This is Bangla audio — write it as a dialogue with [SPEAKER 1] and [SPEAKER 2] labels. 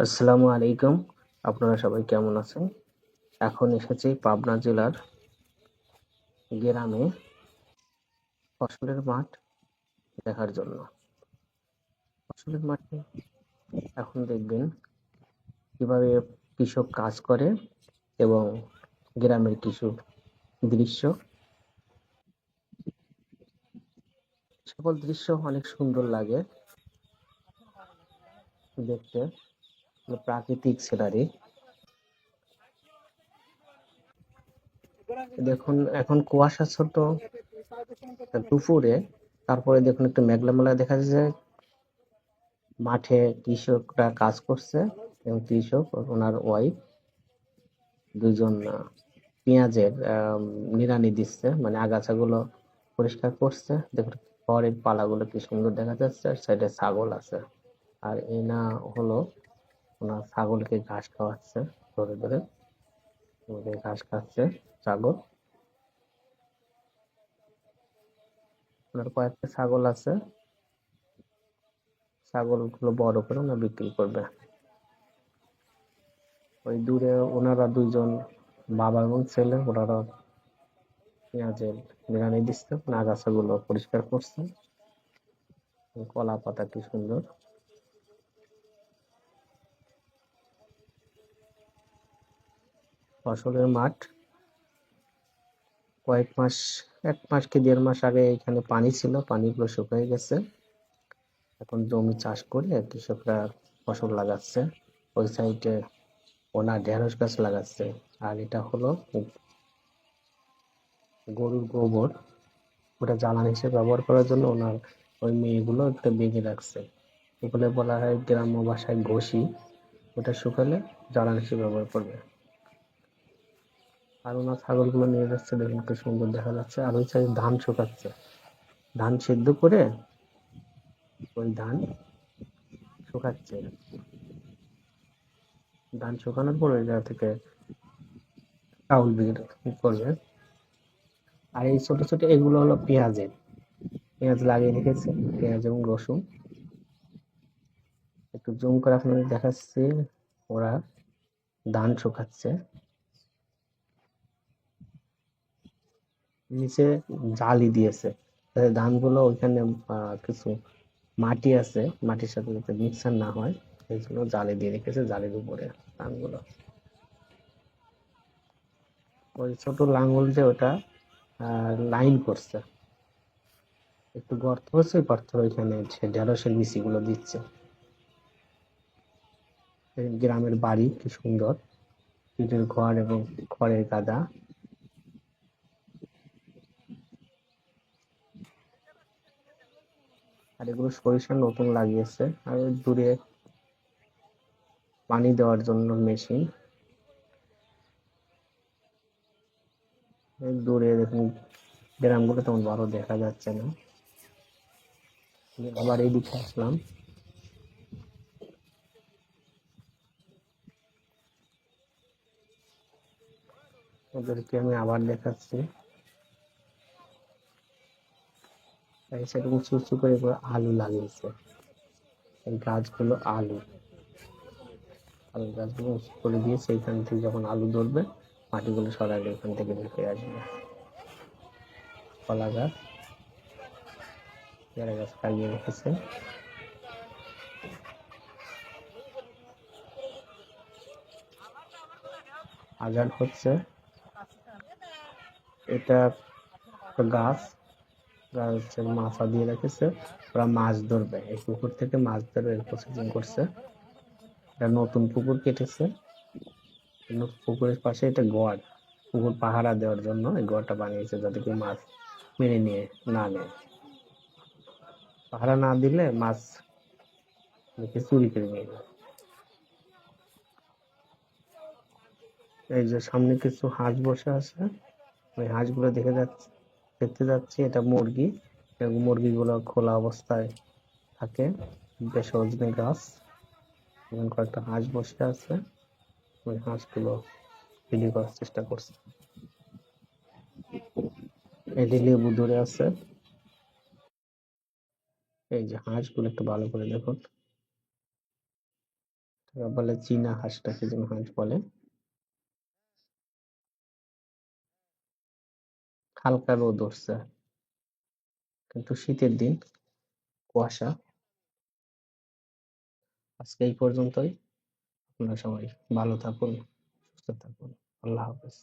[SPEAKER 1] আসসালামু আলাইকুম। আপনারা সবাই কেমন আছেন? এখন এসেছি পাবনা জেলার গ্রামে ফসলের মাঠ দেখার জন্য। ফসলের মাঠে এখন দেখবেন কিভাবে কৃষক কাজ করে এবং গ্রামের কিছু দৃশ্য। সকল দৃশ্য অনেক সুন্দর লাগে দেখতে, প্রাকৃতিক সিনারি। দেখুন এখন কুয়াশাচ্ছন্ন দুপুরে, তারপরে দেখুন একটু মেঘলা মেলা দেখা যায়। মাঠে কৃষকরা কাজ করছে এবং কৃষক ও ওনার ওয়াইফ দুজন পেঁয়াজের নিড়ানি দিচ্ছে, মানে আগাছাগুলো পরিষ্কার করছে। দেখুন খড়ের পালাগুলো কি সুন্দর দেখা যাচ্ছে, আর সাইডে ছাগল আছে। আর এনা হলো ওনার ছাগলকে ঘাস খাওয়াচ্ছে, ধরে ধরে ওদের ঘাস খাচ্ছে ছাগল। ওনার কয়েকটা ছাগল আছে, ছাগলগুলো বড় করে ওনা বিক্রি করবে। ওই দূরে ওনারা দুইজন বাবা এবং ছেলে, ওনারা পেঁয়াজের নিড়ানি দিচ্ছে, আগাছাগুলো পরিষ্কার করছে। কলা পাতা কি সুন্দর। ফসলের মাঠ কয়েক মাস, 1 মাস কি 1.5 মাস আগে এখানে পানি ছিল, পানিগুলো শুকিয়ে গেছে। এখন জমি চাষ করে কৃষকরা ফসল লাগাচ্ছে। ওই সাইডে ওনার ঢেঁড়স গাছ লাগাচ্ছে। আর এটা হলো গরুর গোবর, ওটা জ্বালানি হিসেবে ব্যবহার করার জন্য ওনার ওই মেয়েগুলো একটা বেঁধে রাখছে। ওগুলো বলা হয় গ্রাম্য ভাষায় ঘষি। ওটা শুকালে জ্বালানি হিসেবে ব্যবহার করবে। আর ওনার ছাগলগুলো নিয়ে যাচ্ছে, দেখুন কি সুন্দর দেখা যাচ্ছে। আর ওই সাইডে ধান শুকাচ্ছে, ধান সিদ্ধ করে ওই ধান শুকাচ্ছে। ধান শুকানোর পর ওই জায়গা থেকে চাউল বের করবে। আর এই ছোট ছোট এগুলো হলো পেঁয়াজের, পেঁয়াজ লাগিয়ে রেখেছে, পেঁয়াজ এবং রসুন। একটু জুম করে আপনাদের দেখাচ্ছি, ওরা ধান শুকাচ্ছে। নিচে জালি দিয়েছে যাতে ধানগুলো ওইখানে কিছু মাটি আছে, মাটির সাথে যাতে মিক্সার না হয়, এই জন্য জালি দিয়ে রেখেছে, জালির উপরে ধানগুলো। ওই ছোট লাঙ্গল দিয়ে ওটা লাইন করছে, একটু গর্ত হচ্ছে, গর্ত ওইখানে ঢেঁড়সের বিচিগুলো দিচ্ছে। এই গ্রামের বাড়ি কি সুন্দর, ইটের ঘর এবং খড়ের গাদা। আর এগুলো সরিষা নতুন লাগিয়েছে। আর ওই দূরে পানি দেওয়ার জন্য মেশিন। দূরে দেখুন গ্রামগুলো তেমন বড় দেখা যাচ্ছে না। আবার এইদিকে আসলাম, ওদেরকে আমি আবার দেখাচ্ছি। এই সাইডে উঁচু উঁচু করে আলু লাগিয়েছে। এই গাছগুলো আলু, আলু গাছগুলো উঁচু করে দিয়েছে। এইখান থেকে যখন আলু ধরবে, মাটিগুলো সরাইলে এখান থেকে ঢুকে আসবে। কলা গাছ, পেয়ারা গাছ লাগিয়ে রেখেছে। আগান হচ্ছে, এটা গাছ, গাছের মাথা দিয়ে রেখেছে, ওরা মাছ ধরবে। এই পুকুর থেকে মাছ ধরবে, প্রসেসিং করছে। এটা নতুন পুকুর কেটেছে, পুকুরের পাশে এটা গড়, পুকুর পাহারা দেওয়ার জন্য এই গড়টা বানিয়েছে, যাতে কেউ মাছ মেরে নিয়ে না নেয়। পাহারা না দিলে মাছ চুরি করে নিয়ে যায়। এই যে সামনে কিছু হাঁস বসে আছে, ওই হাঁসগুলো দেখতে যাচ্ছি। এটা মুরগি, মুরগিগুলো খোলা অবস্থায় থাকে। বেশ সজনে গাছ, এবং কয়েকটা হাঁস বসে আছে, ওই হাঁসগুলো ভিডিও করার চেষ্টা করছে। এটি লেবু ধরে আছে। এই যে হাঁসগুলো একটু ভালো করে দেখুন, ওরা বলে চীনা হাঁসটা কি যেন হাঁস বলে। হালকা রোদ উঠছে, কিন্তু শীতের দিন, কুয়াশা। আজকে এই পর্যন্তই। আপনারা সবাই ভালো থাকুন, সুস্থ থাকুন। আল্লাহ হাফেজ।